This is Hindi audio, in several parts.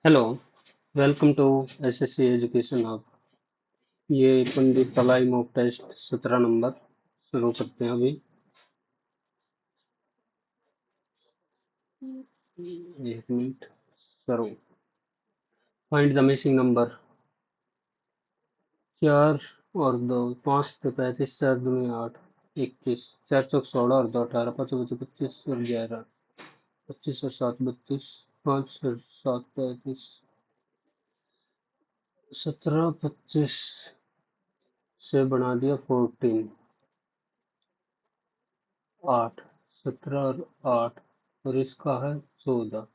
Hello, welcome to SSC education hub. ये पंडित तलाई मॉक टेस्ट 17 नंबर शुरू करते हैं अभी। एक मिनट। शुरू। Find the missing number. 4 और 2 5 तो 35, 4 दूनी 8, 21, 4 चौक 16 और 2 18, 5 बचे 25 और 11, 25 और 7 32, 5 और 7 35, 17 25 से बना दिया 14, 8, 17 और 8 और इसका है 14,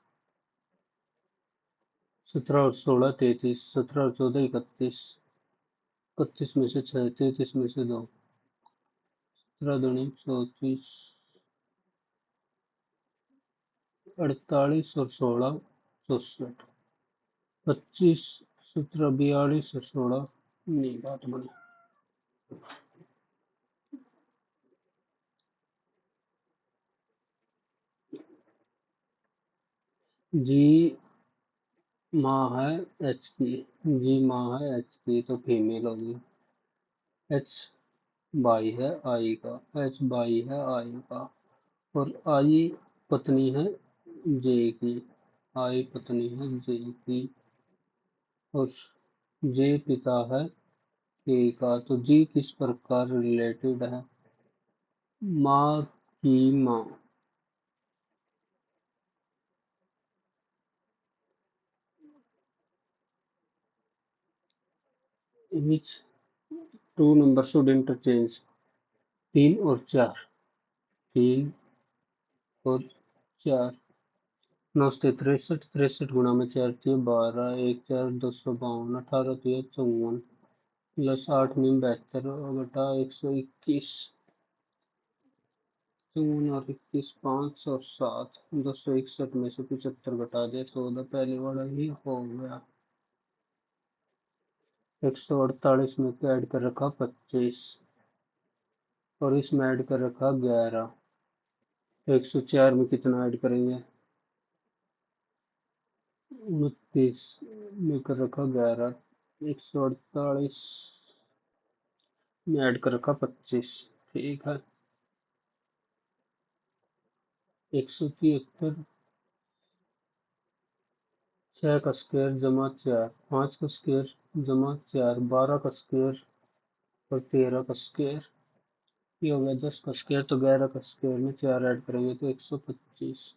17 और 16 33, 17 और 14 31, 31 में से 6, 33 में से 2, 17 दूनी 34, 48 और 16 64, 25, 17 42 और 16 नहीं बात बनी। जी माँ है एच की, जी माँ है एच की तो फीमेल होगी। एच भाई है आई का, एच भाई है आई का, और आई पत्नी है जे की, आई पत्नी है जे की, और जे पिता है के का। तो जी किस प्रकार रिलेटेड है? माँ की माँ। विच टू नंबर शुड इंटरचेंज? 3 और 4, 3 और 4, 9 से 63, 63 गुणा में 4 × 12, 1 4 252, 18 × 54, प्लस 8 × 9 = 72 बटा 121, 54 और 21, 5 और 7, 261 में से 75 घटा दिया 14, पहले वाला ही हो गया। 148 में ऐड कर रखा 25 और इसमें ऐड कर रखा 11। 104 में कितना ऐड करेंगे? 29 में कर रखा 11, 148 में ऐड कर रखा 25। ठीक है। 173, 6 का स्क्वायर जमा 4, 5 का स्क्वायर जमा 4, 12 का स्क्वायर और 13 का स्क्वायर, ये हो गया 10 का स्क्वायर। तो 11 का स्क्वायर में 4 ऐड करेंगे तो 125।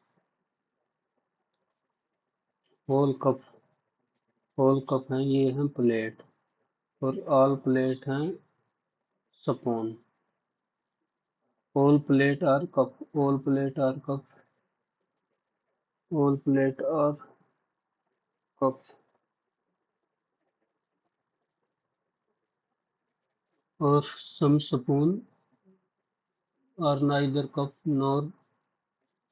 होल कप, होल कप है, ये है प्लेट, और ऑल प्लेट हैं spoon. All plate are cup, all plate are cup, all plate are cup, और some spoon are neither cup nor,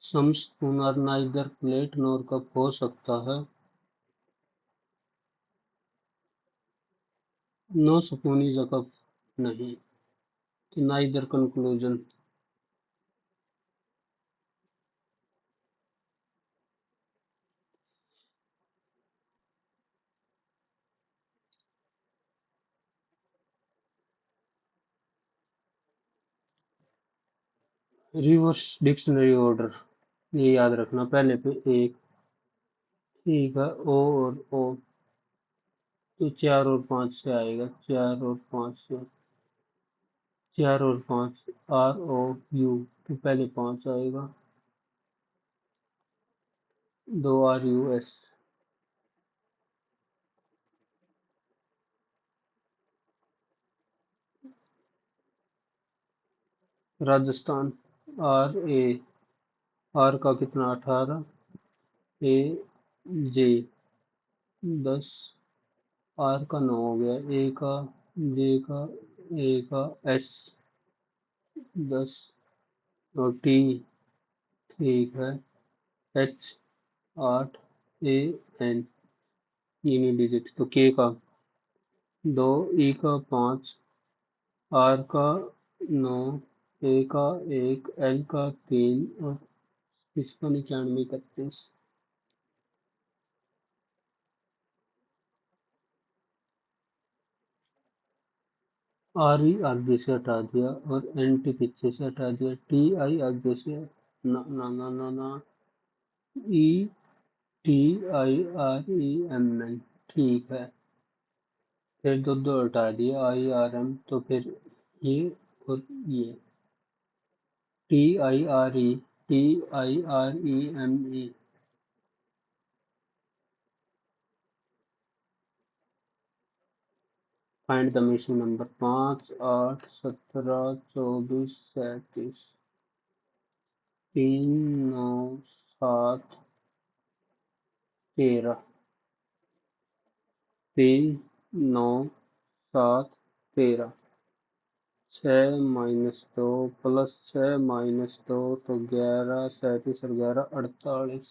some spoon are neither plate nor cup हो सकता है। No spoon is a cup नहीं, तो neither conclusion. Reverse dictionary order, ये याद रखना। पहले पे एक, ठीक है, ओ और ओ, तो 4 और 5 से आएगा, 4 और 5 से, 4 और 5, ROU, तो पहले 5 आएगा, 2 RUS। राजस्थान, RA, आर का कितना 18, AJ 10, आर का 9 हो गया, ए का, जे का, ए का, S 10, और T, ठीक है, H 8, AN यूनिट डिजिट, तो के का 2, ई का 5, आर का 9, ए का 1, एल का 3, और 55 91 31। आर ई आगे से हटा दिया और एन टी पीछे से हटा दिया, टी आई आगे से ना ना ना ना ना, E T I R E M N, ठीक है। फिर दो दो हटा दिया, आई आर एम, तो फिर ये और ये, T I R E, T I R E M E. Find the missing number, 5, 8, 17, 24, 37, 3, 9, 7, 13, 3, 9, 7, 13, 6 - 2 +6 - 2 तो 11, 37 और 11, 48,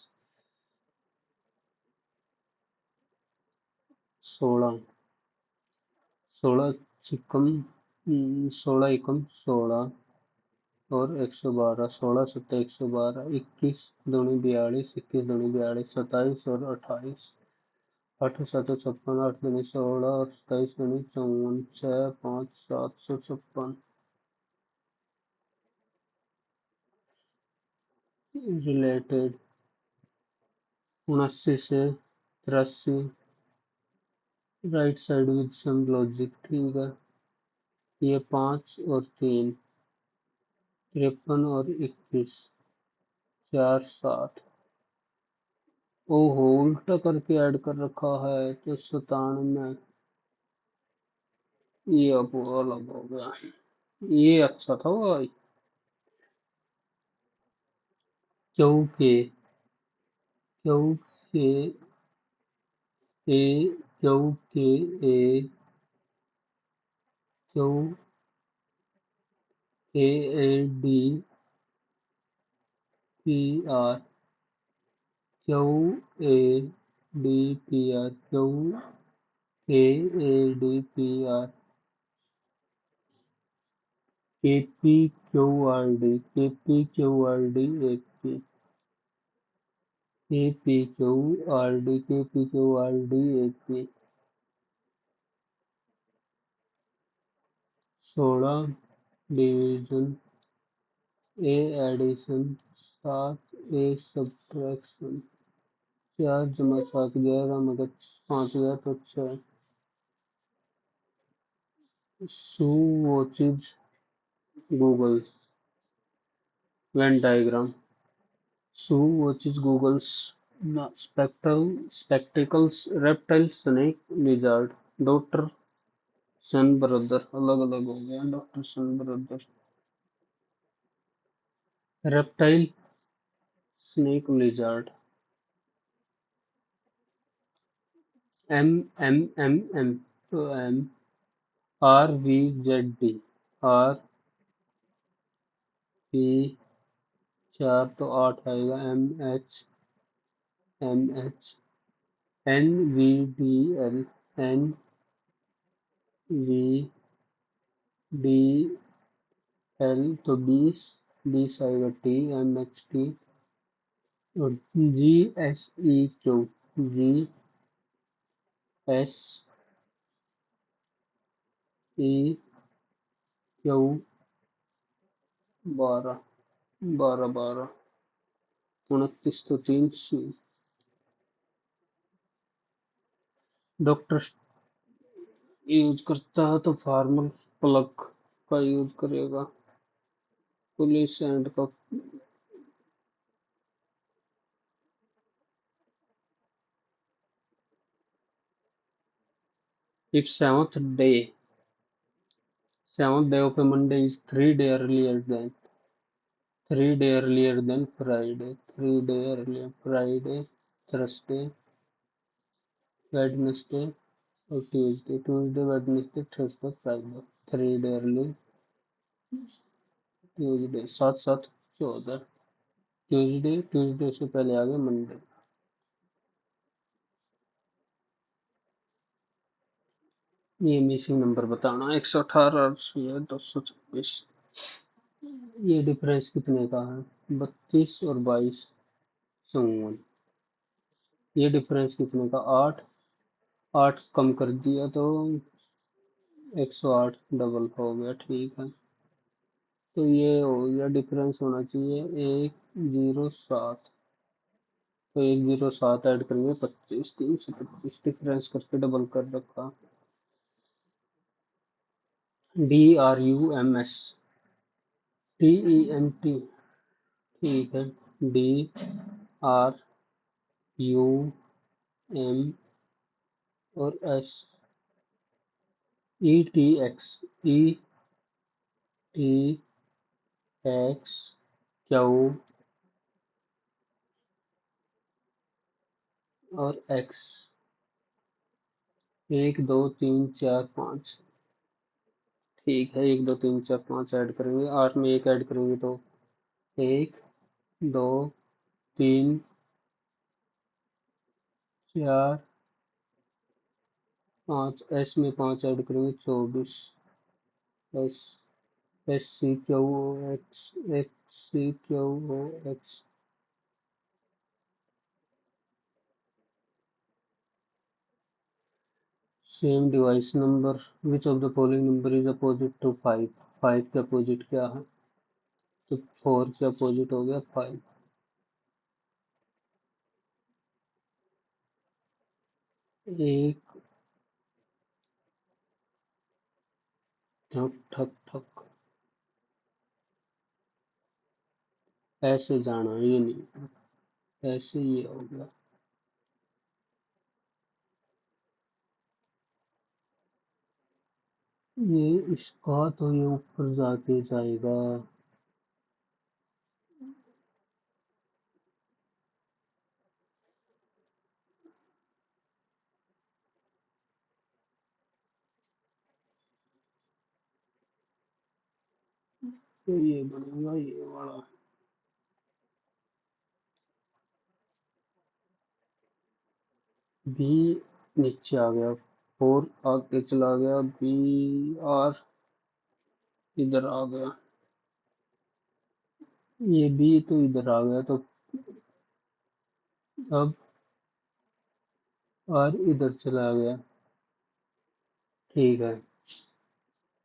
16, 16 चिकम 16 × 16 और 112, 16 × 7 = 112, 21 × 2 = 42, 21 × 2 = 42, 27 और 28, 8 × 7 = 56, 8 दूनी 16 और 27 दूनी 54, 6, 5, 756। रिलेटेड 79 से 83, right side with some logic, ठीक है। ये 5 और 3, 53 और 21, 4, 7, ओहो उल्टा करके ऐड कर रखा है तो 97, ये अब अलग हो गया। ये अच्छा था भाई, क्योंकि क्योंकि ए क्योंकि A Q A D P R, Q A D P R, Q A D P R, K P Q R D, K P Q R D, A P, K P Q R D, K P Q R D, A P. 16 division, A addition, 7 A subtraction, 4 × 7 = 11, मगर 5 गया तो 6। Shoe watches goggle Venn diagram, shoe watches goggles spectacles, reptile, snake, lizard, doctor son brother, अलग अलग हो गया, doctor son brother, reptile, snake, lizard, M M M M, तो M, R V Z D, R P 4 तो 8 आएगा, M H, N V D L, N V D L तो 20, 20 आएगा, टी एम एच टी, और G S E Q, G S E Q 12, 12, 12, 29 तो 3 सी। डॉक्टर यूज करता है तो फार्मल प्लग का यूज करेगा, पुलिस एंड का। If seventh day of a Monday is 3 day earlier than 3 day earlier than Friday, 3 day earlier, Friday, Thursday, Wednesday और Tuesday, Tuesday, Wednesday, Thursday, Friday, 3 day early, Tuesday, 7, 7, 14, Tuesday, Tuesday से पहले आ गया Monday। ये मिसिंग नंबर बताना, 118, 226, ये डिफरेंस कितने का है, 32 और 22, 54, ये डिफरेंस कितने का, 8, 8 कम कर दिया तो 108 डबल हो गया, ठीक है। तो ये हो गया, डिफरेंस होना चाहिए 107। तो 107 ऐड करेंगे 25, 325 डिफरेंस करके डबल कर रखा। DRUMS, TENT, ठीक है। DRUM और S, ETX, ETX, Q और X। 1 2 3 4 5, ठीक है। 1 2 3 4 5 ऐड करेंगे, 8 में 1 ऐड करेंगे तो 1 2 3 4 5। S में 5 ऐड करेंगे 24। S, SCQOX, same device number, which of the following number is opposite to 5। 5 के अपोजिट क्या है? तो 4 के अपोजिट हो गया 5। एक ठक ठक ठक, ऐसे जाना, ये नहीं, ऐसे ये हो गया। ये इसका तो ये ऊपर जाके जाएगा। तो ये बनेगा ये वाला। बी नीचे आ गया, 4 आगे चला गया, BR इधर आ गया, ये बी तो इधर आ गया, तो अब आर इधर चला गया, ठीक है।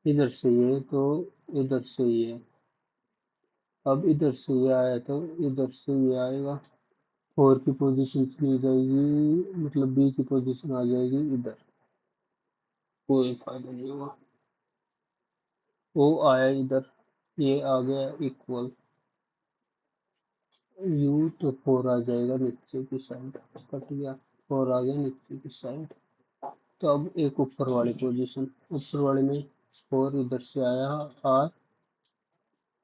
इधर से ये तो इधर से ये, अब इधर से ये आया तो इधर से ये आएगा। 4 की पोजीशन चली जाएगी, मतलब बी की पोजीशन आ जाएगी इधर, कोई फायदा नहीं होगा। ओ आया इधर, ये आ गया इक्वल, यू तो 4 आ जाएगा नीचे की साइड, कट गया, 4 आ गया नीचे की साइड। तो अब एक ऊपर वाली पोजीशन, ऊपर वाले में 4 इधर से आया, आर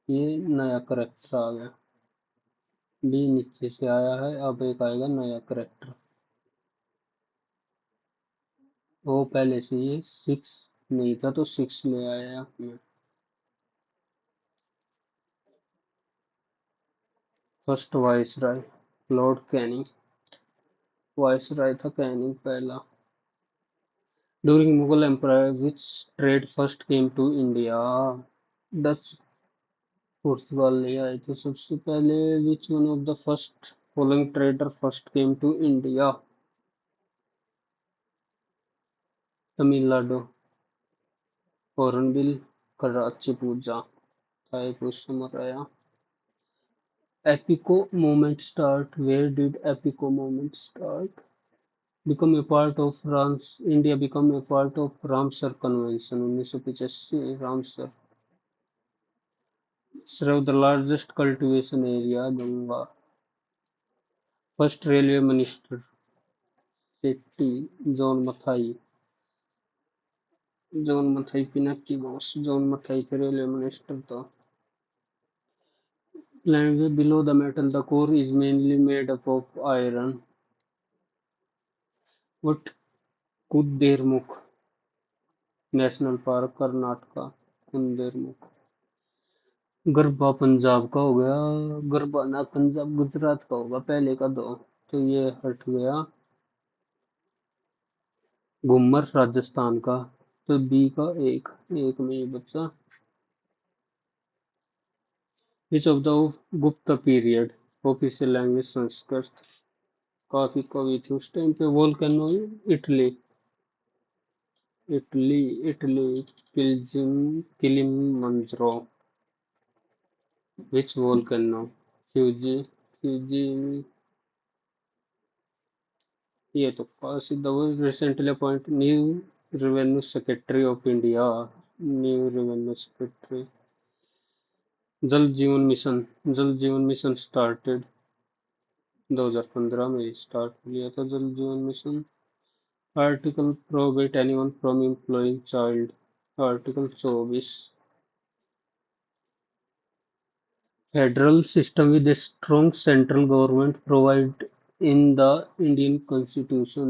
ये नया करेक्टर आ गया, बी नीचे से आया है, अब एक आएगा नया करेक्टर। वो पहले से ये 6 नहीं था तो 6 ले आया मैं। First viceroy Lord Canning, viceroy था कैनिंग पहला। During Mughal empire which trade first came to India? Dutch, पुर्तगाल ले आए थे सबसे पहले। Which one of the first following trader first came to India? Tamil Nadu, hornbill, Kharchi Puja, Thaipusam मराया। Appiko movement start, where did Appiko movement start? become a part of India become a part of Ramsar Convention 1985, Ramsar. Serve the largest cultivation area, Ganga. First railway minister, Chetty, John Mathai. John Mathai Pinaki boss, John Mathai के railway minister था. Land below the metal, the core is mainly made up of iron. What Kuddermukh National Park, Karnataka, Kuddermukh. Garba Punjab का हो गया, गरबा ना पंजाब गुजरात का होगा पहले का दो, तो ये हट गया। घूमर राजस्थान का, तो बी का एक, एक में ये बच्चा। विच of the Gupta period official language Sanskrit? काफी कवि थे उस टाइम पे। Volcano Italy, Italy, Kilimanjaro. Which volcano? Fuji, Fuji, ये तो पास the was recently appointed new revenue secretary of India. New revenue secretary. जल जीवन मिशन जल जीवन मिशन स्टार्टेड 2015 में स्टार्ट किया था जल जीवन mission. Article prohibit anyone from employing child. Article 24. Federal system with a strong central government provide in the Indian Constitution.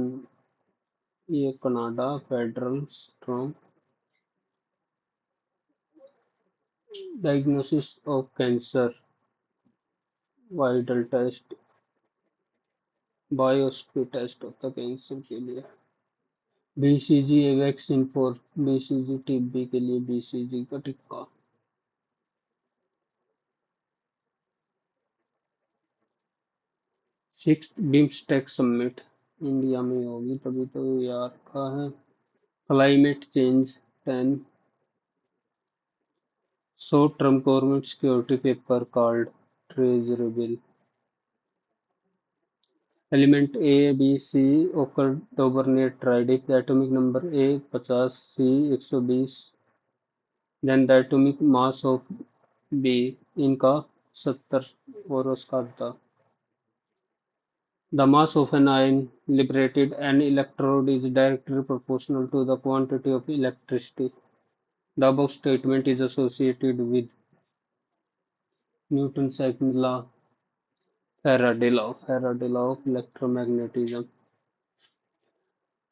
ये Canada federal strong diagnosis of cancer widal test biopsy test होता है कैंसर के लिए. BCG a vaccine for BCG TB के लिए बीसीजी का टिक्का. सिक्स्थ बिम्स्टेक समिट इंडिया में होगी तभी तो यार का है. Climate change 10. Short term government security paper called treasury bill. Element A, B, C occurred overnight tried if the atomic number A 50, C 120, then the atomic mass of B इनका 70 और उसका आधा. The mass of an ion liberated an electrode is directly proportional to the quantity of electricity. The above statement is associated with Newton's second law, Faraday law of electromagnetism.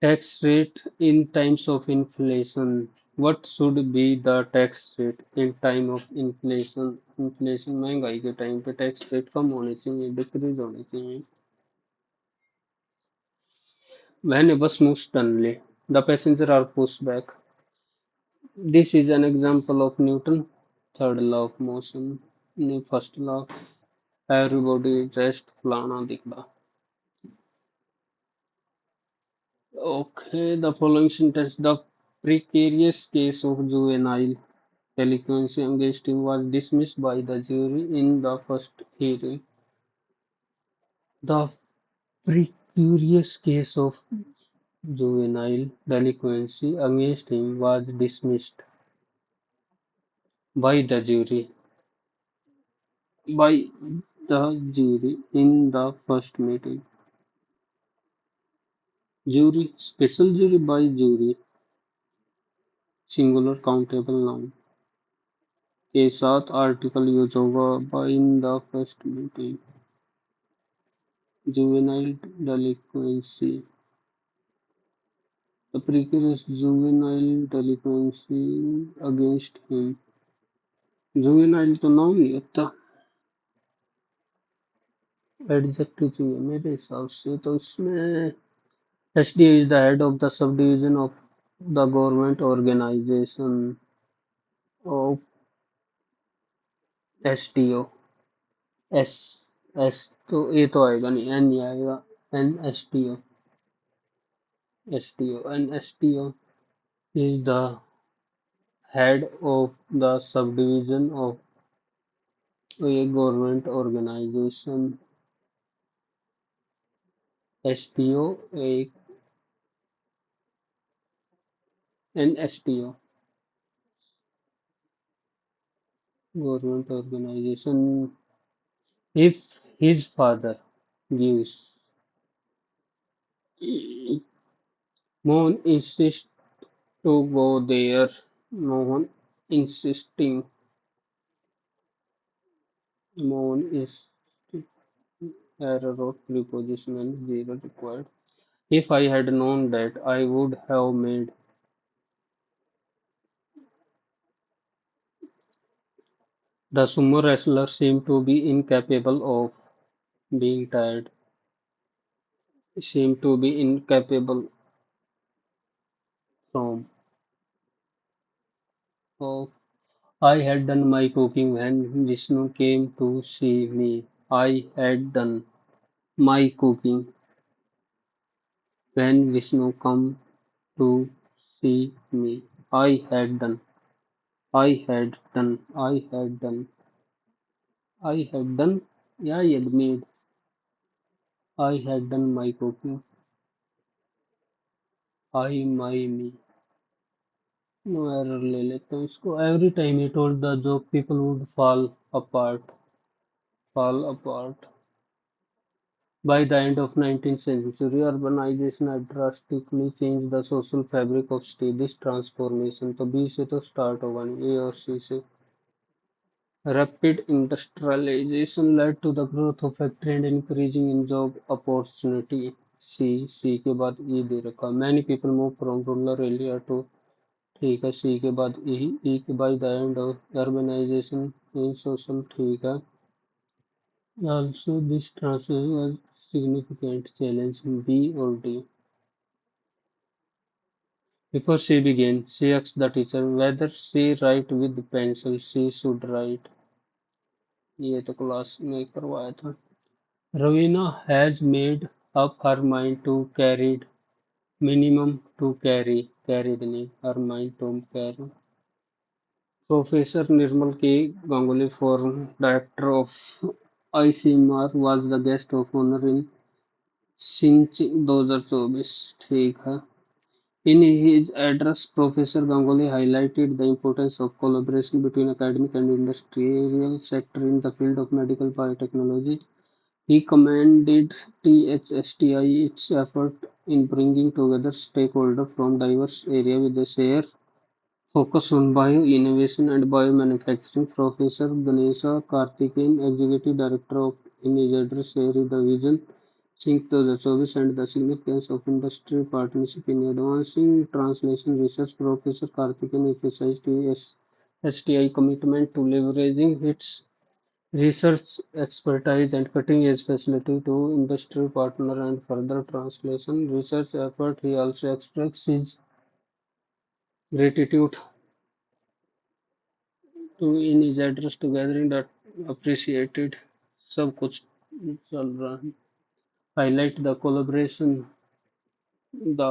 Tax rate in times of inflation. What should be the tax rate in time of inflation? Inflation महंगाई के टाइम पे टैक्स रेट कम होने चाहिए, डिक्रीज होने चाहिए. When a bus moves suddenly, the passengers are pushed back. This is an example of Newton's third law of motion. First law, everybody rest फलाना दिखला. Okay, the following sentence: the precarious case of juvenile delinquency against him was dismissed by the jury in the first hearing. The precarious case of juvenile delinquency against him was dismissed by the jury by the jury in the first meeting. Jury, special jury by jury, singular countable noun के साथ आर्टिकल यूज होगा in the first meeting. Juvenile delinquency. The precarious juvenile delinquency against him. Juvenile तो नाम नहीं होता, एडजेक्टिव चाहिए मेरे हिसाब से. तो इसमें SDO is the head of the sub division of the government organisation of SDO. S S तो ए तो आएगा नहीं, एन नहीं आएगा. N SDO is the head of the subdivision of a government organization. STO एक an STO government organization. If his father gives, Mohan insists to go there. Mohan insisting. Mohan is error of preposition and zero required. If I had known that, I would have made. The sumo wrestler seemed to be incapable of being tired. Seemed to be incapable from. Of. I had done my cooking when Vishnu came to see me. I had done my cooking when Vishnu came to See me. I had done. I had done. I had done. I had done. Yeah, I had made. I had done my cooking. I my me. No error ले लेते हैं इसको every time he told the joke people would fall apart by the end of 19th century urbanization had drastically changed the social fabric of state this transformation तो बी से तो स्टार्ट होगा नहीं ए और सी से rapid industrialization led to the growth of factory and increasing in job opportunity सी के बाद ई दे रखा many people move from rural area to ठीक है सी के बाद ई के by the end of urbanisation in social ठीक है also this translation was significant challenge B or D before she began she asked the teacher whether she write with pencil she should write ये तो क्लास में करवाया था Ravina has made up her mind to carried minimum to carried नहीं her mind to carry Professor Nirmal K. Ganguly, former director of ICMR, was the guest of honor in Sinch 2024. ठीक है In his address, Professor Ganguly highlighted the importance of collaboration between academic and industrial sector in the field of medical biotechnology. He commended THSTI its effort in bringing together stakeholders from diverse areas with a shared focus on bio-innovation and biomanufacturing. Professor Ganesha Karthikeyan, Executive Director of Inizedra, shared the vision Sync the service and the significance of industry partnership in advancing translation research. Professor Karthikeyan emphasized his STI commitment to leveraging its research expertise and cutting-edge facility to industry partner and further translation research effort. He also expressed his gratitude तो इन his address to gathering that appreciated सब कुछ चल रहा है highlight the collaboration the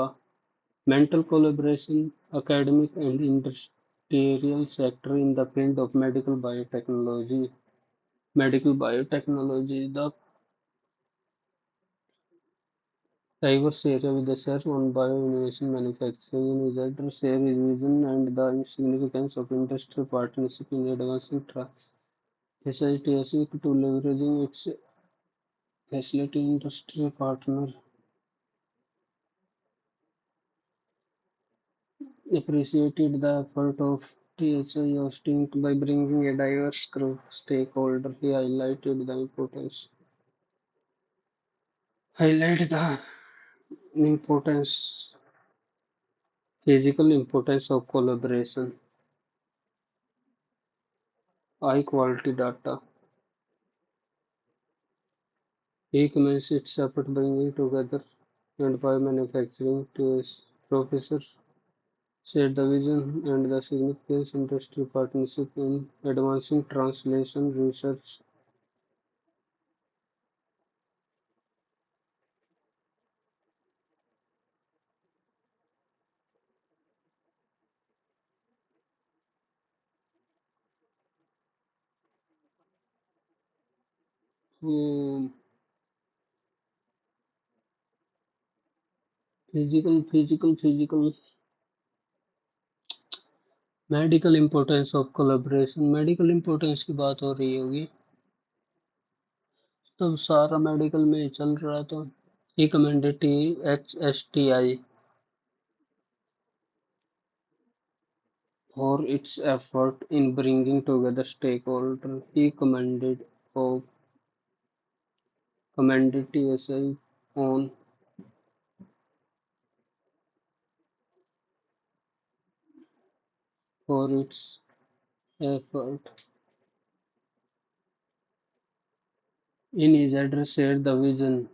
mental collaboration academic and industrial sector in the field of medical biotechnology the diverse area with the search on bio-innovation manufacturing in his address share his vision and the significance of industry partnership in advancing facility to leveraging its facility industry partner appreciated the effort of THI Austin by bringing a diverse group of stakeholders. He highlighted the importance, physical importance of collaboration, high quality data. He commenced its effort bringing together and by manufacturing to his professor shared the vision and the significance industry partnership in advancing translation research. Um, physical medical importance of collaboration medical importance की बात हो रही होगी तब सारा मेडिकल में ही चल रहा था ही commended THSTI for its effort in bringing together stakeholders. He commended TSI on for its effort. In his address, shared the vision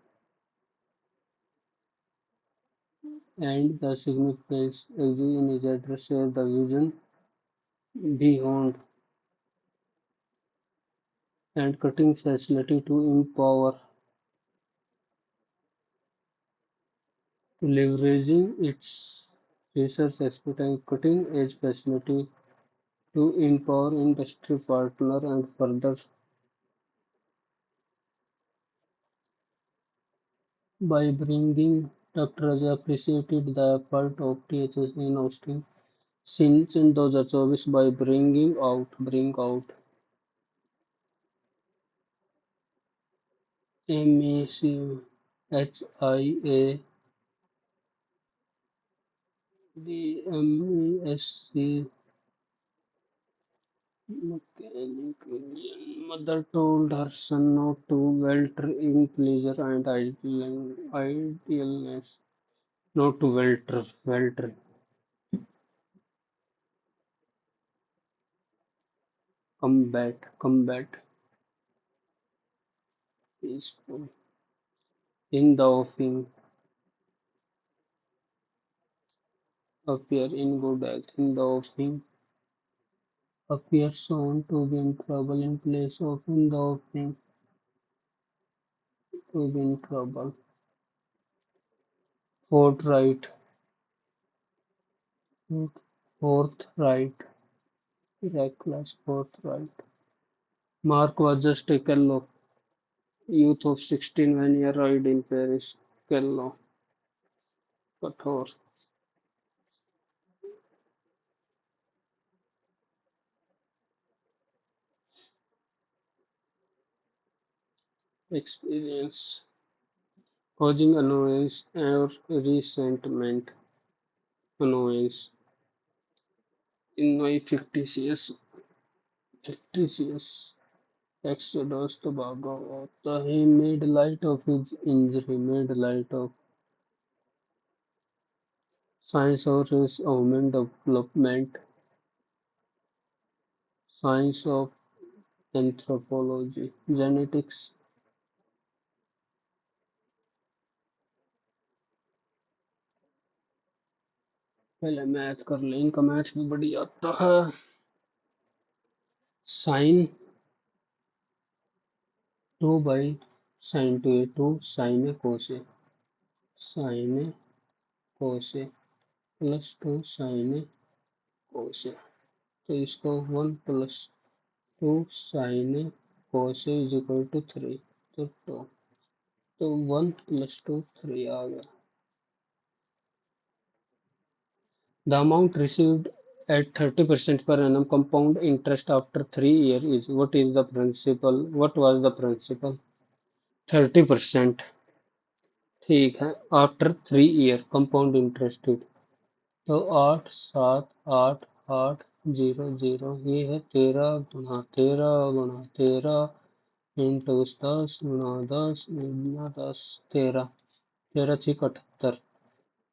and the significance. In his address, shared the vision beyond and cutting facility to empower to leveraging its Research exploiting cutting-edge facility to empower industry partner and further by bringing Dr. Raja appreciated the effort of THS in Austin since in 2024 by bring out MEC HIA the MESC mechanic mother told her son not to welter in pleasure and idleness. Not to welter. Combat, peaceful. In the offing, appear in good health. In the offing, appear shown to be in trouble in place of in the offing, to be in trouble. Forthright, forthright, reckless, forthright. Mark was just a Kello, youth of 16 when he arrived in Paris. Kello, कठोर, experience, causing annoyance or resentment. Annoyance. In my fictitious Exodus to Bhagavata, he made light of his injury, made light of science of his human development, science of anthropology, genetics. पहले मैथ कर लें, इनका मैथ भी बढ़िया आता है. साइन 2 बाई साइन 2 साइन कोसे साइन कोसे प्लस 2 साइन कोसे. तो इसको 1 प्लस 2 साइन कोसे इज इक्वल टू 3. तो 2 तो 1 plus 2 3 आ गया. The amount received at 30% per annum compound interest after 3 years is what is the principal? What was the principal? 30%. ठीक है. After 3 year compound interested. तो 8 7 8 8 0 0 ये है 13 गुना 13 इंटू 10 गुना 10 13 13 6 78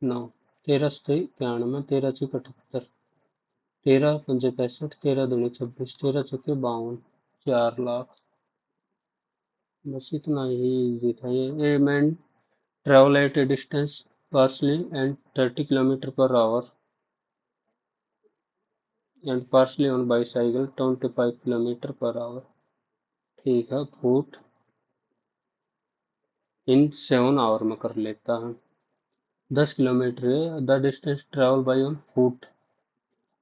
9 13 से 91 13 6 78 13 पंजे 65 13 दूनी 26 13 चौके 52 4 लाख. बस इतना ही इजी था ये. A man travel at a distance partially and 30 kilometer per hour and partially on bicycle 25 kilometer per hour. ठीक है. फुट इन 7 आवर में कर लेता है. 10 किलोमीटर है. The distance travel by on foot.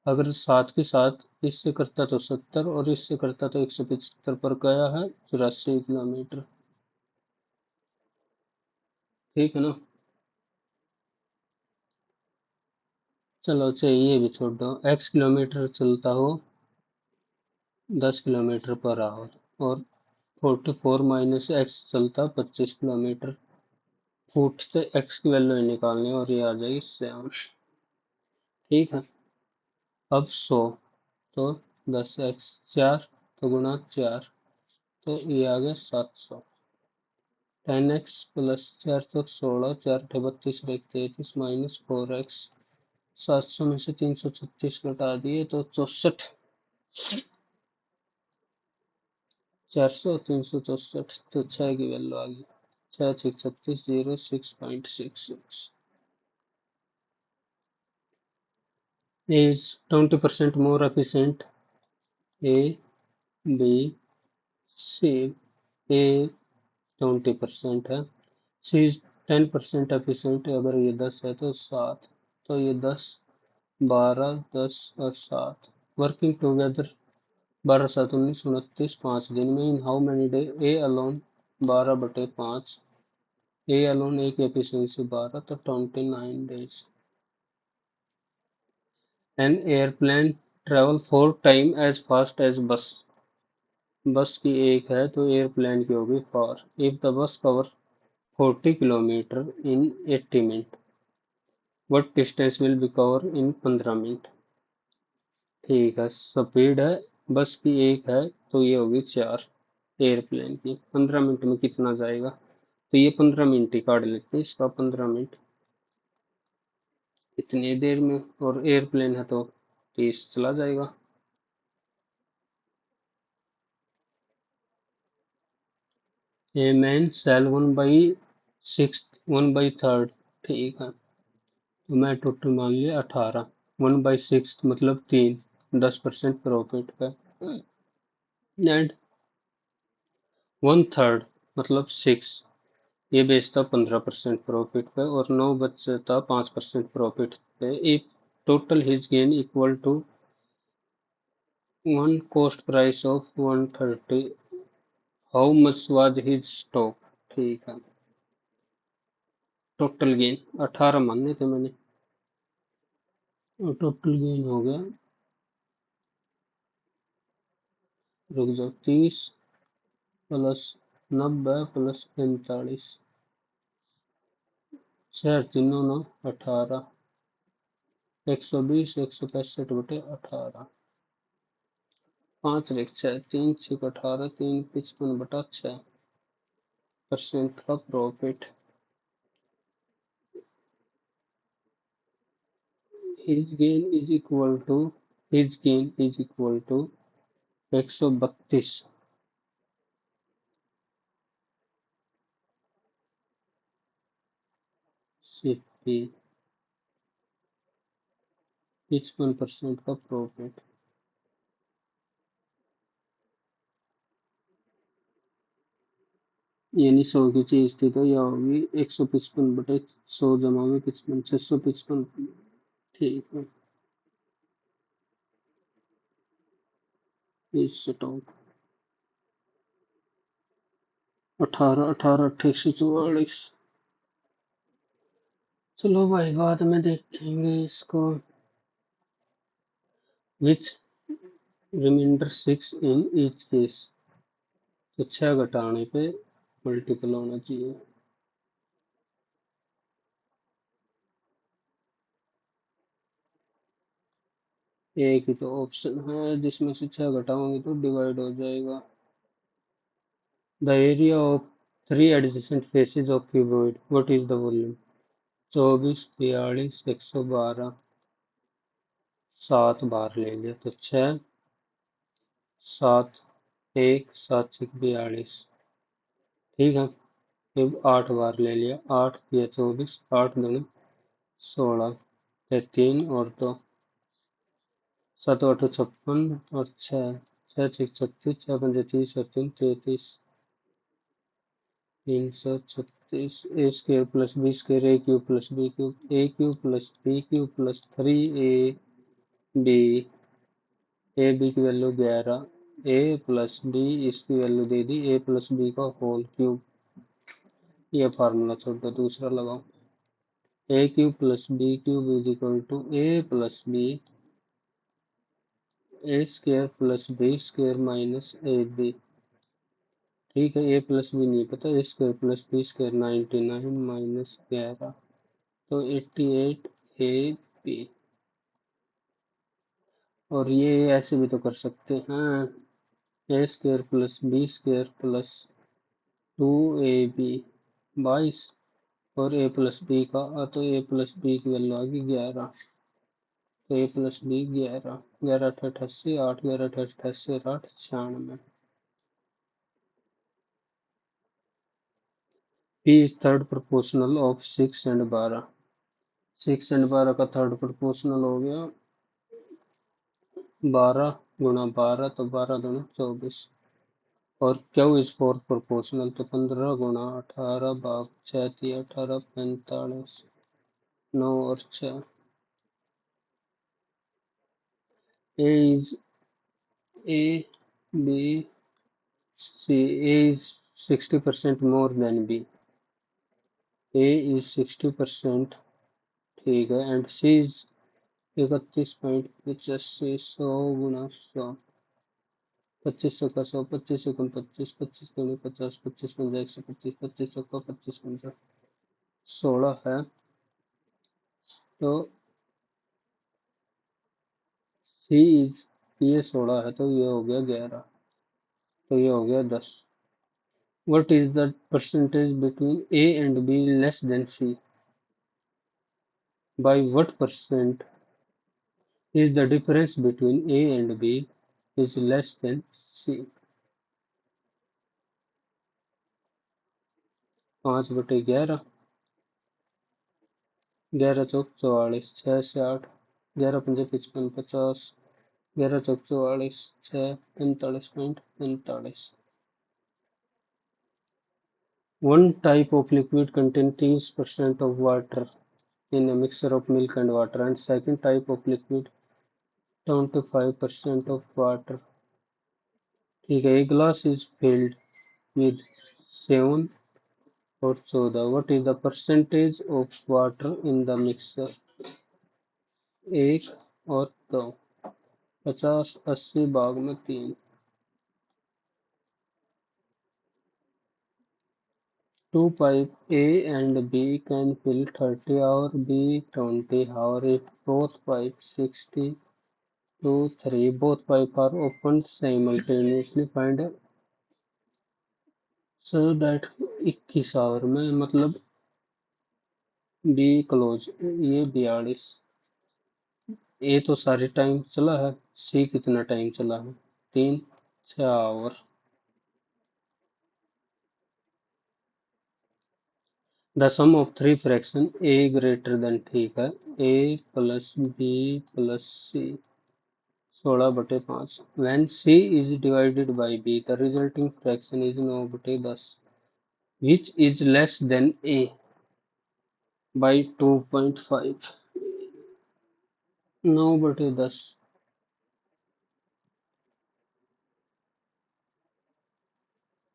अगर साथ के साथ इससे करता तो 70 और इससे करता तो 175 पर गया है 84 किलोमीटर. ठीक है ना. चलो चाहिए ये भी छोड़ दो. x किलोमीटर चलता हो 10 किलोमीटर पर आवर और 44 माइनस एक्स चलता 25 किलोमीटर. फुट से x की वैल्यू निकालनी और ये आ जाएगी 7. ठीक है. अब 100 तो 10x 4 तो गुना 4 तो ये आ गया 700. 10x प्लस 4 तो 16 4 32 33 माइनस 4x 700 में से 336 घटा दिए तो 64. 400 364 तो 6 की वैल्यू आ गई. 6 6 36 0 6.66 is 20% more efficient. A B C. A 20% है. C is 10% efficient. अगर ये 10 है तो 7 तो ये 10 12, 10 और 7 वर्किंग टुगेदर 12, 7, 19, 29 5 दिन में in how many day A alone 12/5 A alone A की एफिशिएंसी 12 तो 29 days an airplane travel 4 time as fast as bus bus की एक है तो एयरप्लेन की होगी 4 if the bus cover 40 kilometre in 80 minute what distance will be cover in 15 minute ठीक है स्पीड है बस की एक है तो ये होगी 4 एयरप्लेन की 15 मिनट में कितना जाएगा तो ये 15 मिनट ही काट लेते हैं इसका 15 मिनट इतनी देर में और एयरप्लेन है तो 30 चला जाएगा ए मैन सेल 1/6 1/3 ठीक है तो मैं टोटल मान लिया 18 1/6 मतलब 3 10% प्रॉफिट पे एंड 1/3 मतलब 6 ये बेचता 15% प्रॉफिट पे और 9 बचता 5% प्रॉफिट पे if total his gain equal to one cost price of 130 how much was his stock ठीक है टोटल गेन 18 माने थे मैंने और टोटल गेन हो गया रुक जाओ 30 प्लस 90 प्लस 45 छः तीनों 9 18 120 165/18 5 रेख 6 3 6 18 3 55/6% का profit his gain is equal to his gain is equal to 132 CP 55% का प्रॉफिट यानी 100 की चीज थी तो यह होगी 155/100 जमा में 55 655 ठीक है इस स्टॉक 18 18 144 चलो भाई बाद में देखेंगे इसको विच रिमाइंडर 6 इन ईच केस तो 6 घटाने पे मल्टीपल होना चाहिए एक ही तो ऑप्शन है जिसमें से 6 घटाओगे तो डिवाइड हो जाएगा the area of 3 adjacent faces of cuboid what is the volume 24 42 112 7 बार ले लिया तो 6 7 1 7 6 42 ठीक है फिर 8 बार ले लिया 8 या 24 8 दूनी 16 3 और 2 7 8 56 और 6 6 6 36 6 5 30 और 3 33 336 A square plus B square A cube plus B cube A cube plus B cube plus 3 A B A B की वैल्यू 11 ए प्लस बी इसकी वैल्यू दे दी ए प्लस बी का होल क्यूब ये फार्मूला छोड़ दो दूसरा लगाओ A cube plus B cube is equal to A plus B A square plus B square minus A B ठीक है ए प्लस बी नहीं पता A square plus B square 99 minus 11 तो 88 ए बी और ये ऐसे भी तो कर सकते हैं A square plus B square plus 2ab 22 और ए प्लस बी का तो ए प्लस बी की वैल्यू आ गई 11 तो ए प्लस बी 11 11 88 8 11 88 और 8 96 P is third proportional of 6 and 12 6 and 12 का थर्ड प्रोपोर्शनल हो गया 12 गुणा 12 तो 12 दूनी 24 और क्यू इज फोर्थ प्रोपोर्शनल तो 15 गुणा 18 भाग 6 थी 18 45 9 और 6 A is A, B, C. A is 60% more than B. A is 60%, ठीक है, एंड C is 31.85, 100 गुना 100, 25 का 100, 25 एकम 25, 25 दूनी 50, 25 पंजा 125, 25 का 25 पंजा 16 है, तो C इज, ये 16 है तो ये हो गया 11, तो ये हो गया 10। What is the percentage between A and B less than C? By what percent is the difference between A and B is less than C? 5/11, 11 चौक 44, 6 से 8, 11 पंजे 55, 50, 11 चौक 44, 6, 45.45। One type of liquid contains 30% of water in a mixture of milk and water, and second type of liquid 25% of water. ठीक है, a glass is filled with 7 or 14. What is the percentage of water in the mixture? 1 और 2, 50, 80 भाग में 3। Two pipe A and B can fill 30 or B 20 or if both pipes 60 to 3, both pipes are opened simultaneously, find so that 21 our में, मतलब B क्लोज, ये 42। ए तो सारे टाइम चला है, सी कितना टाइम चला है, 3 6 hour. The sum of three fraction A greater than, ठीक है, A plus B plus C 16/5। When C is divided by B the resulting fraction is 9/10, which is less than A by 2.5। 9/10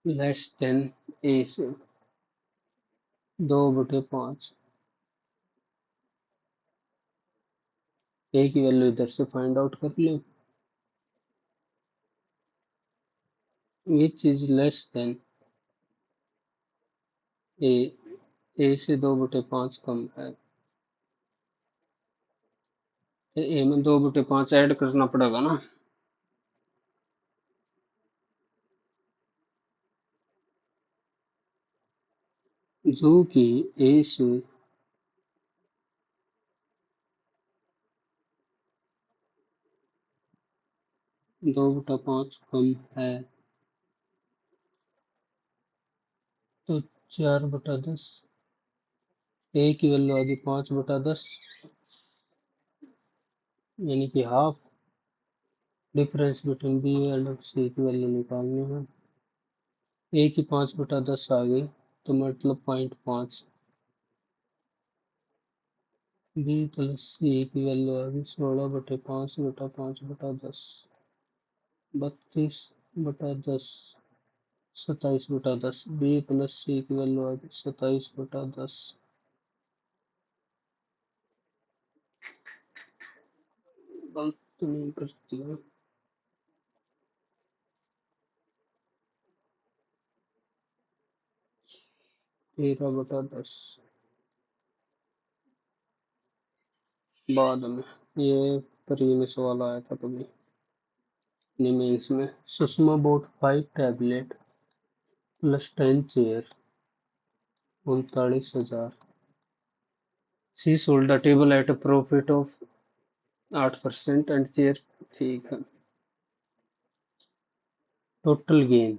less than A से 2/5। ए की वैल्यू इधर से फाइंड आउट कर लो, विच इज लेस देन ए, ए से 2/5 कम है, तो ए में 2/5 ऐड करना पड़ेगा ना। जो कि ए से 2/5 कम है, तो 4/10। ए की वैल्यू आ गई 5/10, यानी कि half. Difference between B and C की वैल्यू निकालनी है। ए की 5/10 आ गई, तो मतलब 0.5। बी प्लस सी की वैल्यू आ गई 16/5 बटा 5/10, 32/10, 27/10। बी प्लस सी की वैल्यू आ गई 27/10। गलत तो नहीं करती है। 13/10 बाद में, ये प्री में सवाल आया था कभी मेंस में। Sushma bought 5 tablet plus 10 chair 39,000। She sold the table at a profit of 8% and chair, ठीक है। टोटल गेन,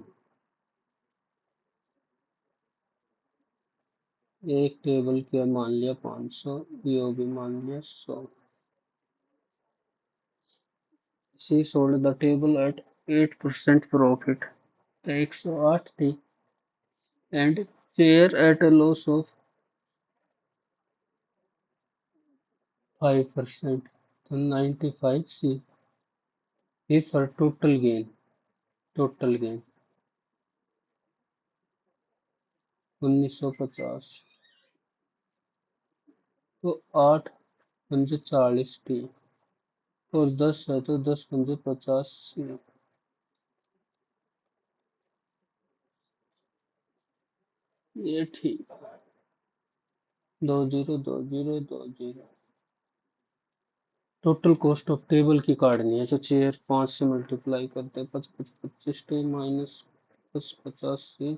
एक टेबल के मान लिया 500, ये भी मान लिया 100। She sold the table at 8% profit, 108 थी, and chair at a loss of 5%, तो 95 सी। E for total gain, 1950। तो 8×5 = 40 टी, और 10 है तो 10×50 सी। ये ठीक है। 20 20 20। टोटल कॉस्ट ऑफ टेबल की काटनी है, तो चेयर 5 से मल्टीप्लाई करते हैं। 25 टी माइनस 50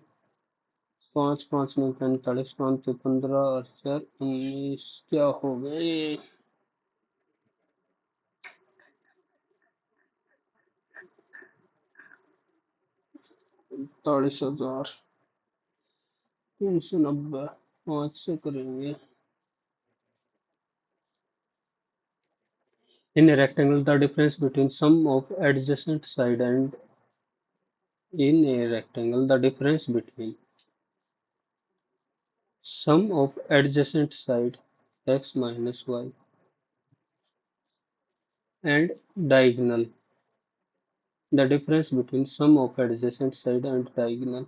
पाँच, 5×9 = 45, 5×3 = 15 और 4×19 क्या हो गए? 45,390। 5 से करेंगे। In a rectangle, the difference between sum of adjacent side and in a rectangle, the difference between sum of adjacent side x minus y and diagonal, the difference between sum of adjacent side and diagonal,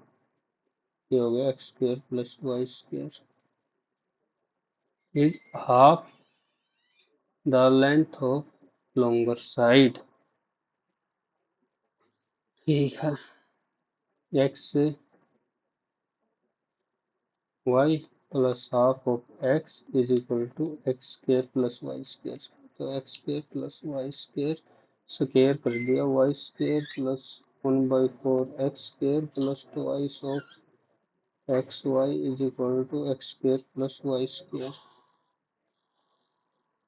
ये हो गया x² + y² is half the length of longer side। ठीक है। x y plus half of x is equal to x² + y²। तो x² + y² स्क्वायर कर दिया, y² plus 1/4 x² plus twice of xy is equal to x² plus y²।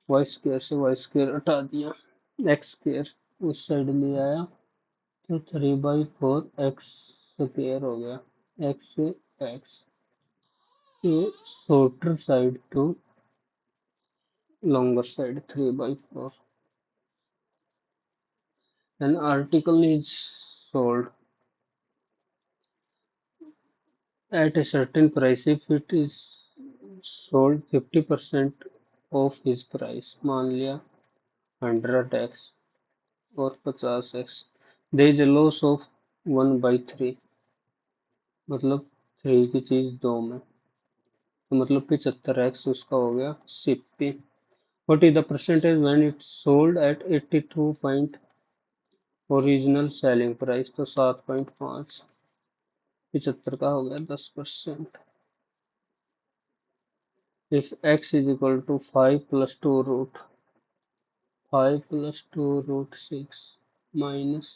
y² से y² हटा दिया, x² उस साइड ले आया, तो 3/4 x² हो गया। x से x, तो shorter side to longer side 3/4। An article is sold at a certain price if it is sold 50% of his price, मान लिया 100x और 50x, there is a loss of 1/3, मतलब 3 की चीज 2 में, तो मतलब 75x उसका हो गया CP। What is the percentage when it's sold at 82 point original selling price, तो 7.5, 75 का हो गया 10%। If x is equal to 5 plus 2 root 5 plus 2 root 6 minus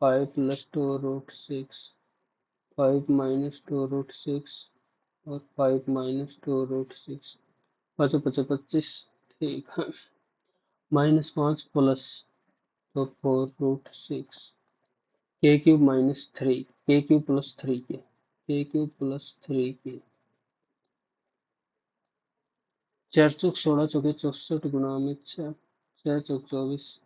5 plus 2 root 6, 5 minus 2 root 6 और 5 minus 2 root 6, 5 5 25। ठीक है। -5 प्लस, तो 4 root 6, k³ - 3, k³ + 3 k³ + 3 के 4 चौक 16 चौके 64 गुणा में 6, 6 चौक 24,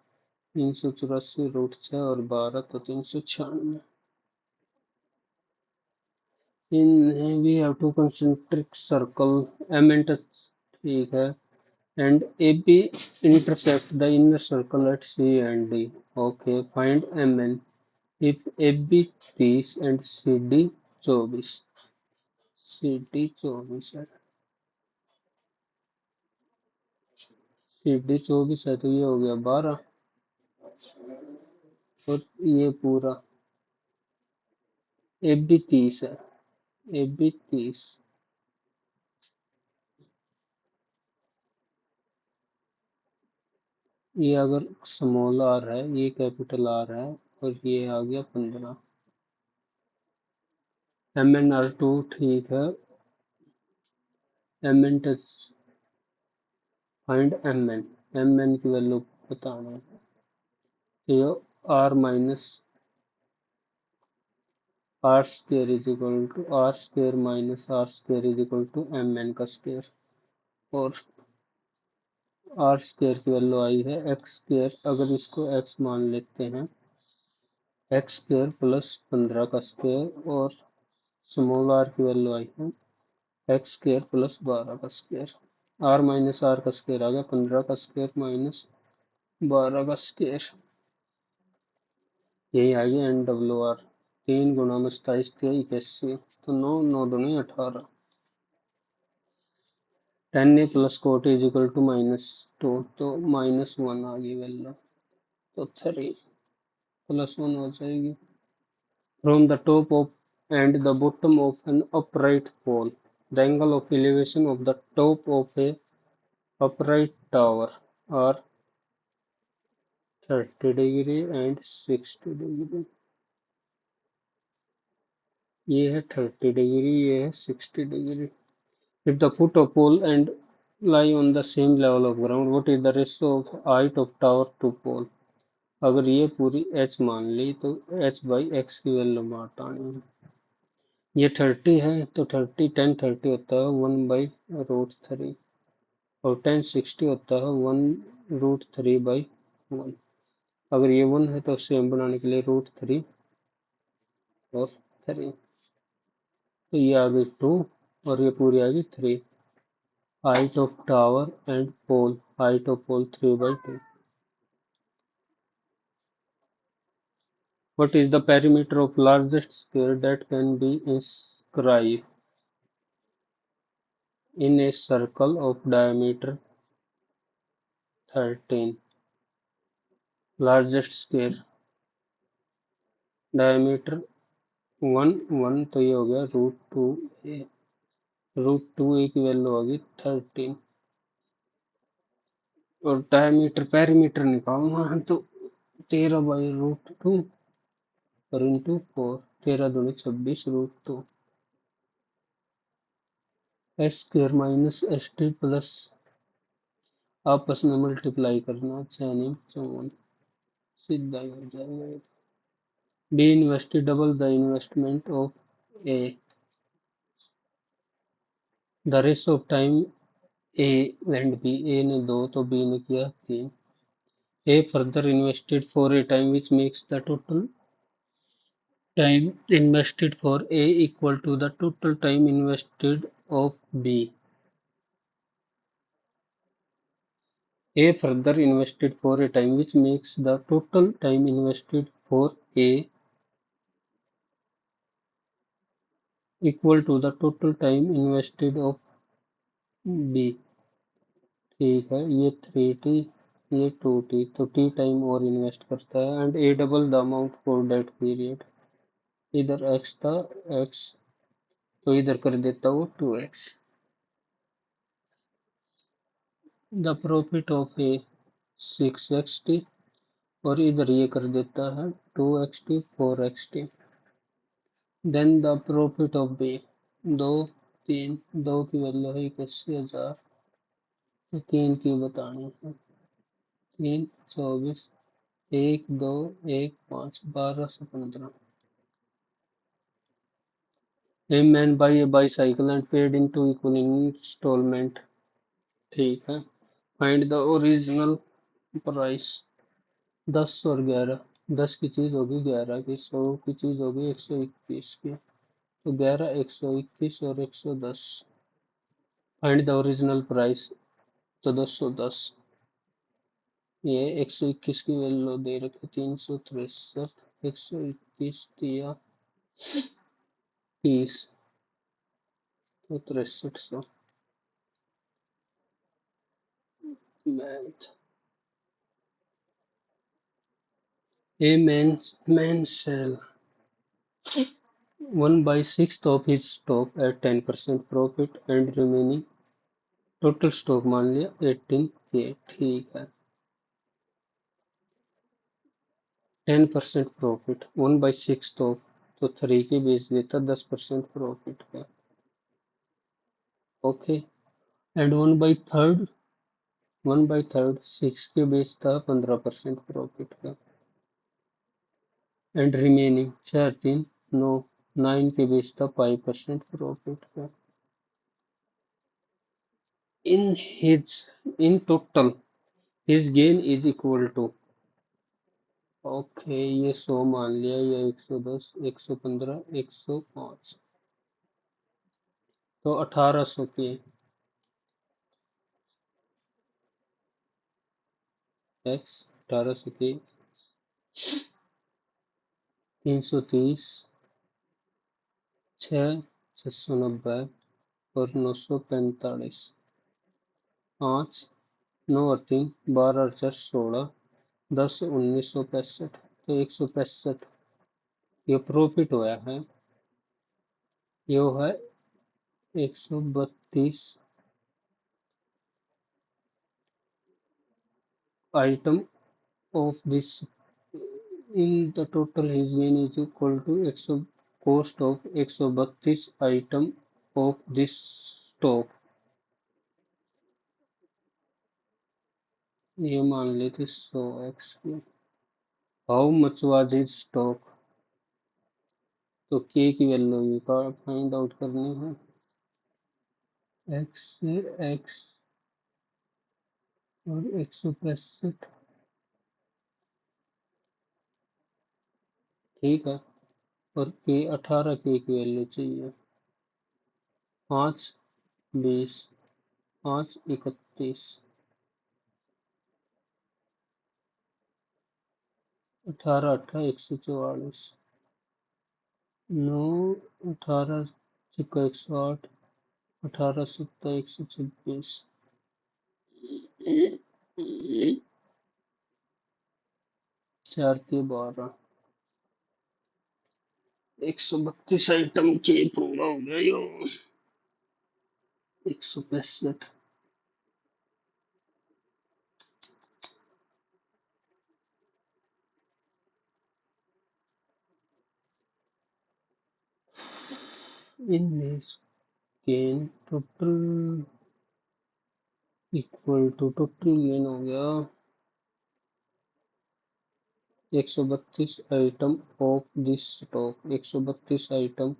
384 √6 और 12, तो 396। In we have two concentric circle M and H, ठीक है, and AB intersect the inner circle at C and D। Okay, find MN if AB 30 and CD 24। CD 24 है, CD 24 है, तो ये हो गया 12, और ये पूरा AB 30 है, AB 30। ये अगर स्मॉल आर है, ये कैपिटल आर है, और ये आ गया 15। MnR2, ठीक है। Mn टच, फाइंड Mn की वैल्यू बताना है, तो ये r minus R square is equal to R square minus R square is equal to Mn का स्क्वायर, और आर स्क्वायर की वैल्यू आई है एक्स स्क्वायर, अगर इसको x मान लेते हैं, एक्स स्क्वायर प्लस 15 का स्क्वायर, और स्मॉल आर की वैल्यू आई है एक्स स्क्वायर प्लस 12 का स्क्वायर। आर माइनस आर का स्क्वायर आ गया 15 का स्क्वायर माइनस 12 का स्क्वायर। यही आएगी NWR। 3 गुना में 27 81, तो 9 9 दूनी 18। 10a plus quote is equal to -2, तो -1 आ गई वैल्यू, तो 3 +1 हो जाएगी। From the top of and the bottom of an upright pole, the angle of elevation of the top of a upright tower are 30 degree and 60 degree। ये है 30 डिग्री, ये है 60 degree. If the foot of pole and lie on the same level of ground, what is the ratio of height of tower to pole? अगर ये पूरी h मान ली तो h बाई x की वैल्यू हटानी है। ये 30 है तो 10 30 होता है 1/√3, और 10 60 होता है 1√3/1। अगर ये 1 है तो सेम बनाने के लिए √3 और 3, तो ये आ गई 2 और ये पूरी आ गई 3। Height of tower and pole, height of pole 3/2। What is the perimeter of largest square that can be inscribed in a circle of diameter 13? Largest square diameter 1 1, तो ये हो गया √2a। √2a की वैल्यू होगी 13, और डायमीटर पेरीमीटर निकालना है तो 13/√2 और इंटू 4, 13 दूनी 26 √2। s² माइनस st प्लस आपस में मल्टीप्लाई करना, 6 54, सीधा ही हो जाएगा। B invested double the investment of A, the ratio of time A and B. A ने 2 तो बी ने किया 3। A further invested for a time which makes the total time invested for A equal to the total time invested of B. A further invested for a time which makes the total time invested for A equal to the total time invested of B। ठीक है, ये 3t, ये 2t, तो t टाइम और इन्वेस्ट करता है। And A double the amount for that period. इधर x था, x तो इधर कर देता वो 2x। The profit of A 6xt, और इधर ये कर देता है 2xt 4xt। Then the profit of B 2 3, 2 की वैल्यू है 81,000, तो 3 की बतानी है। 3 24, 1 2 1 5, 1215। A man buy a bicycle and paid in two equal instalment. ठीक है, फाइंड द ओरिजिनल प्राइस। 10 और 11, 10 की चीज होगी 11 की, 100 की चीज होगी 121 की, तो 11 121 और 110। फाइंड द ओरिजिनल प्राइस, तो 210। ये 121 की वैल्यू दे रखी 363, 121 दिया 30, तो 6300। Math. A man sell 1/6 of his stock at 10% profit and remaining total stock मान लिया 18K। ठीक है, 10% प्रॉफिट 1/6 तो 3 के बेच देता 10% प्रॉफिट का। ओके, एंड 1/3 6 के बेचता 15% प्रॉफिट का। एंड रिमेनिंग 4 3 9, 9 के बेचता 5% प्रॉफिट का। In his in total his gain is equal to. Okay, ये 100 मान लिया, ये 110 115 105, तो 1800 की x 1800 की 330, 6, 690 और 945। 5, 9 और 3, 12 और 4, 16, 10, 1965। तो 165 ये प्रॉफिट हुआ है। ये है 132 item of this. In the total his gain is equal to cost of 132 item of this stock. ये मान लेते 100x की। How much was his stock, तो के की वैल्यू का फाइंड आउट करनी है। एक्स से एक्स और 165, ठीक है। और के 18 के की वैल्यू चाहिए। 5, 20, 5, 31, 18, 18, 144, 9, 18, 108, 18, 17, 126, 4 के 12, 132 आइटम के पूरा हो गया यो। 165, in this gain total equal to total gain हो गया 132 item of this stock, 132 item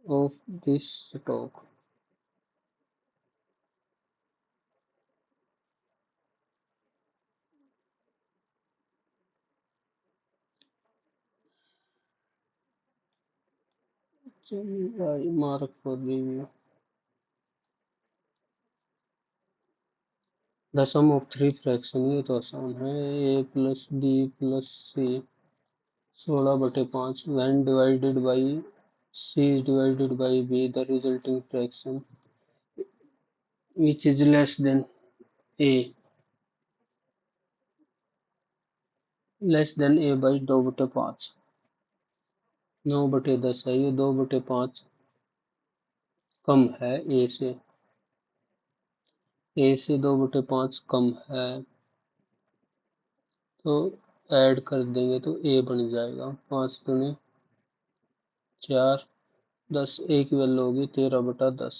of this stock. चलिए mark for review. The sum of three fraction, ये तो आसान है। A plus B plus C 16/5 when divided by c is divided by b, the resulting fraction which is less than a, by 2/5। 9/10 है, ये 2/5 कम है ए से 2/5 कम है, तो ऐड कर देंगे तो ए बन जाएगा। 5 दूनी 4, 10, ए की वैल्यू होगी 13/10।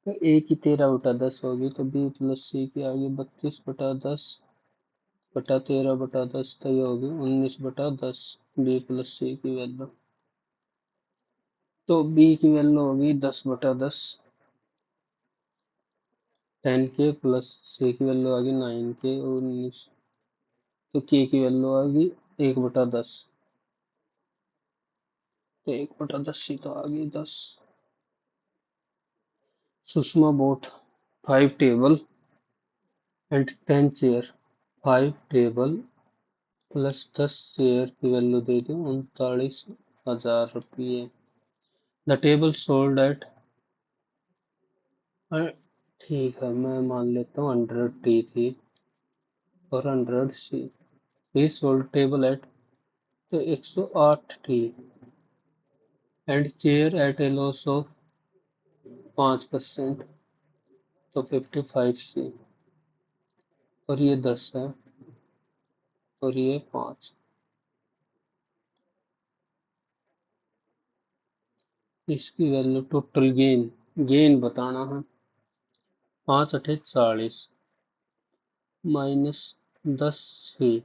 तो ए की 13/10 होगी, तो बी प्लस सी की आगे 32/10 बटा 13/10, तो ये होगी 19/10 बी प्लस सी की वैल्यू। तो बी की वैल्यू होगी 10/10, 10 के प्लस सी की वैल्यू आ गई 9 के और 19, तो के की वैल्यू आ गई 1/10। तो 1/10 ही तो आ गई 10। Sushma boat 5 table and 10 chair. 5 table plus 10 chair की वैल्यू दे दी 39,000 रुपये। द टेबल सोल्ड एट, ठीक है मैं मान लेता हूँ 100 टी थी और 100 C. He sold table at, तो 108 T and chair at a loss of 5%, तो 55 सी। और ये 10 है और ये 5। इसकी वैल्यू टोटल गेन बताना है। 5 8 40 माइनस 10 सी,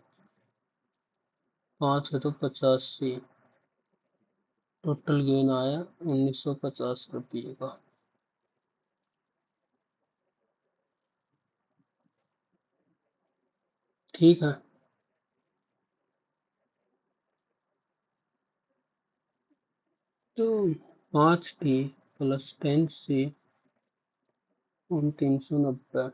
5 है तो 50 सी। टोटल गेन आया 1950 रुपये का। ठीक है, तो 5 टी प्लस 10 सी उन 390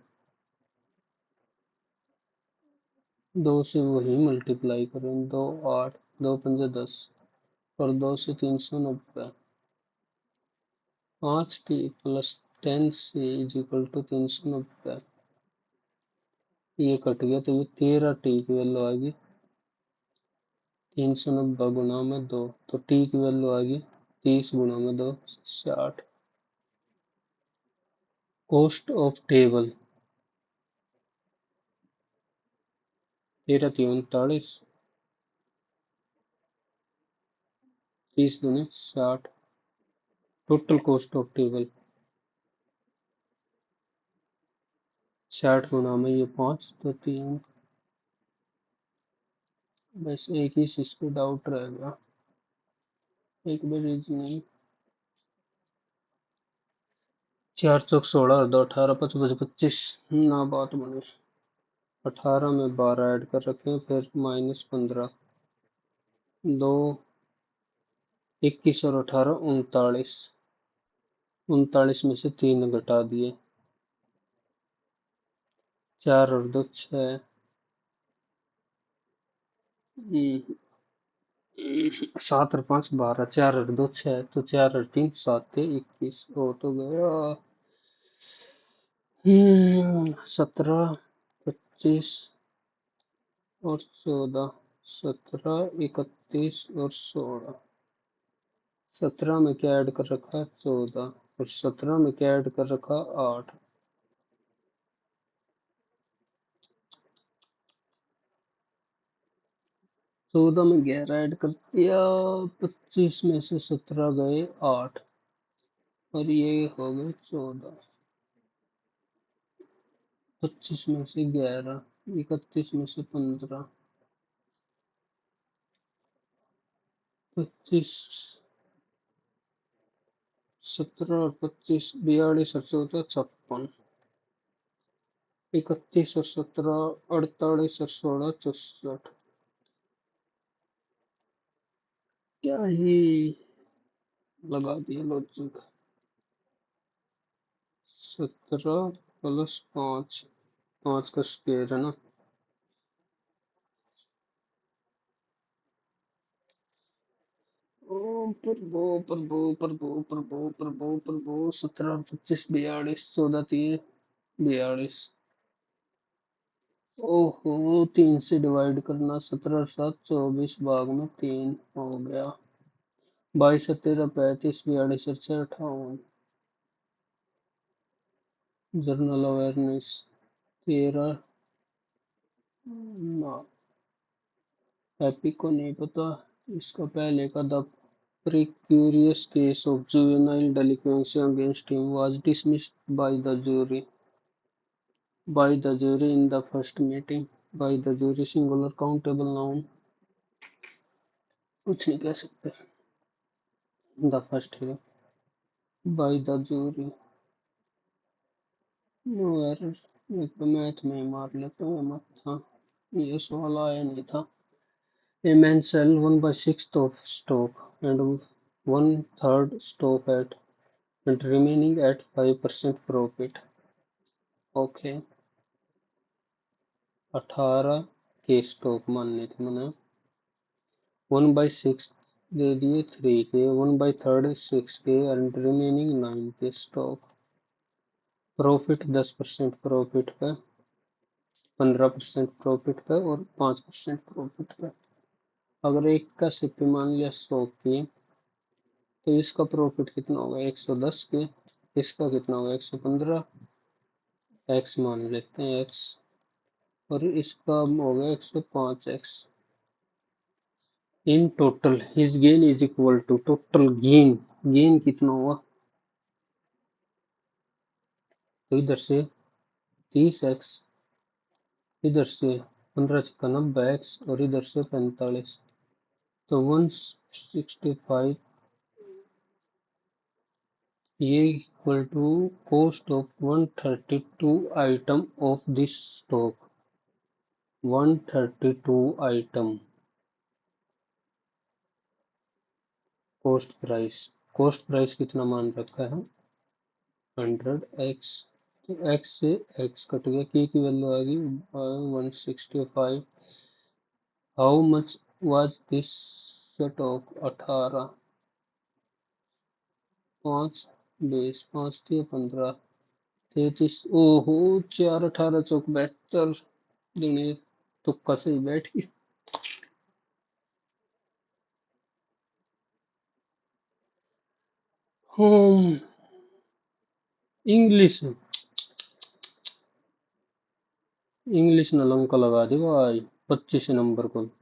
दो से वही मल्टीप्लाई करें, 2 8, 2 पंजे 10 और 2 से 390, 5t plus 10c is equal to 390। ये कट गया तो ये 13t की वैल्यू आएगी, 390 गुना में 2, तो t की वैल्यू आएगी 30 गुना में 2 60। कॉस्ट ऑफ टेबल 13 3 39, 30 दूनी 60। टोटल कॉस्ट ऑफ टेबल 60 गुना में ये 5 तो 3। बस एक ही चीज पे डाउट रह गया, एक बार रीजनिंग। 4 चौक 16, 2 18 5 5 25 ना बात बनी। 18 में 12 ऐड कर रखे हैं, फिर -15, 2 21 और 18 39, 39 में से 3 घटा दिए, 4 और 2 6, 7 और 5 12, 4 और 2 6, तो 4 और 3 7 थे 21, हो तो गया 17 25 और 14, 17 31 और 16। 17 में क्या ऐड कर रखा 14, और 17 में क्या ऐड कर रखा 8। 14 में 11 ऐड कर दिया, 25 में से 17 गए 8, और ये हो गए 14। 25 में से 11, 31 में से 15, 25 17 और 25 42 और 14 56, 31 और 17 48 और 16 64। क्या ही लगा दिया लॉजिक। 17 प्लस 5, 5 का स्क्वायर है ना, ओ प्रभु प्रभु प्रभु प्रभु प्रभु प्रभु, 17 25 42 14 3 42। ओहो, 3 से डिवाइड करना, 17 7 24 भाग में 3 हो गया, 22 और 13 35 42 और 6 58। जनरल अवेयरनेस 13 ना, हैप्पी को नहीं पता। इसका पहले का the precarious case of juvenile delinquency against him was dismissed by the jury in the first meeting। by the jury singular countable noun, कुछ नहीं कह सकते। द फर्स्ट है by the jury, no error. एक तो मैथ में ही मार लेते हैं, मत था ये सवाल आया नहीं था। A man sell 1/6 of stock and 1/3 stock at and remaining at 5% profit। Okay, 18 के स्टॉक मानने थे मैंने, 1/6 दे दिए 3 के, 1/3 6 के एंड रिमेनिंग 9 के स्टॉक। प्रॉफिट 10% प्रॉफिट पे, 15% प्रॉफिट पे और 5% प्रॉफिट पे। अगर एक का सिर्फ मान लिया 100 की, तो इसका प्रॉफिट कितना होगा 110 के, इसका कितना होगा 115, एक्स मान लेते हैं एक्स, और इसका होगा 105x। In total his gain is equal to, total gain, gain कितना हुआ, तो इधर से 30x, इधर से 15 छक्का 90x, और इधर से 45, तो 165, ये equal to cost of 132 item of this stock. 132 item, cost price कितना मान रखा है 100x, तो x से x कट गया, की वैल्यू आ गई 165, how much was this stock? 18। 5 20, 5 3 15, 33। ओहो, 4 18 चौक 72 दुनिया। तुक्का सही बैठ गई। हम्म। इंग्लिश। इंग्लिश ने लंका लगा दी भाई, 25 नंबर को।